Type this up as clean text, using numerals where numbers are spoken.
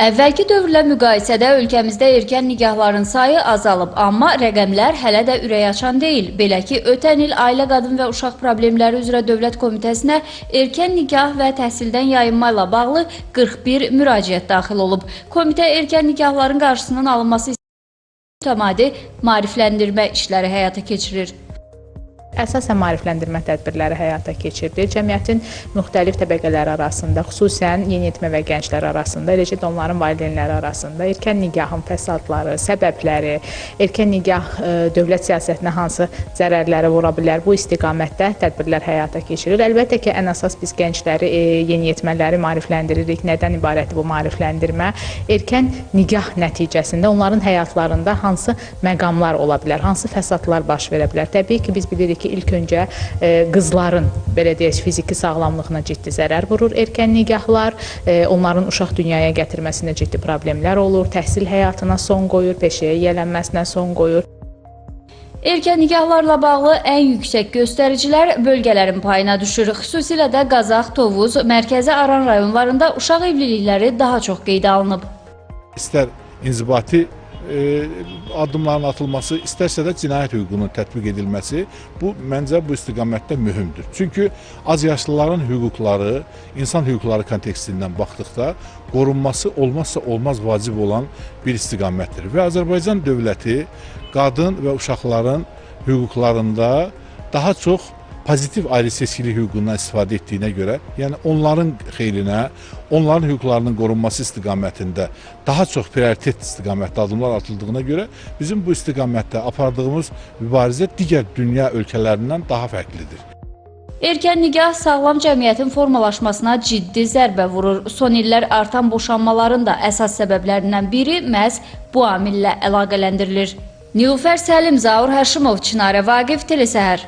Əvvəlki dövrlə müqayisədə ölkəmizdə erkən nikahların sayı azalıb, amma rəqəmlər hələ də ürək açan deyil. Belə ki, ötən il Ailə, Qadın və Uşaq Problemləri üzrə Dövlət Komitəsinə erkən nikah və təhsildən yayınma ilə bağlı 41 müraciət daxil olub. Komitə erkən nikahların qarşısının alınması mütəmadi maarifləndirmə işləri həyata keçirir. Əsasən maarifləndirmə tədbirləri həyata keçirilir. Cəmiyyətin müxtəlif təbəqələri arasında, xüsusən yeniyetmə və gənclər arasında, eləcə də onların valideynləri arasında erkən nikahın fəsadları, səbəbləri, erkən nikah dövlət siyasətinə hansı zərərləri vura bilər, bu istiqamətdə tədbirlər həyata keçirilir. Əlbəttə ki, ən əsas biz gəncləri, yeniyetmələri maarifləndiririk. Nədən ibarətdir bu maarifləndirmə? Erkən nikah nəticəsində onların həyatlarında hansı məqamlar ola bilər, hansı fəsadlar baş verə bilər? Təbii ki, biz bilirik ki, ilk öncə qızların, belə deyək, fiziki sağlamlığına ciddi zərər vurur erkən nikahlar, onların uşaq dünyaya gətirməsində ciddi problemlər olur, təhsil həyatına son qoyur, peşəyə yiyələnməsinə son qoyur. Erkən nikahlarla bağlı ən yüksək göstəricilər bölgələrin payına düşür. Xüsusilə də Qazax, Tovuz, Mərkəzi Aran rayonlarında uşaq evlilikləri daha çox qeydə alınıb. İstər inzibati addımların atılması, istərsə də cinayət hüququnun tətbiq edilməsi, bu məncə bu istiqamətdə mühümdür. Çünki azyaşlıların hüquqları, insan hüquqları kontekstindən baxdıqda qorunması olmazsa olmaz vacib olan bir istiqamətdir. Və Azərbaycan dövləti qadın və uşaqların hüquqlarında daha çox pozitiv ayrı seçkilik hüququndan istifadə etdiyinə görə, yəni onların xeyrinə, onların hüquqlarının qorunması istiqamətində daha çox prioritet istiqamətdə addımlar atıldığına görə bizim bu istiqamətdə apardığımız mübarizə digər dünya ölkələrindən daha fərqlidir. Erkən nikah sağlam cəmiyyətin formalaşmasına ciddi zərbə vurur. Son illər artan boşanmaların da əsas səbəblərindən biri məhz bu amillə əlaqələndirilir. Nilufər Səlim, Zaur Həşimov, Çinarə Vaqif, Telesəhər.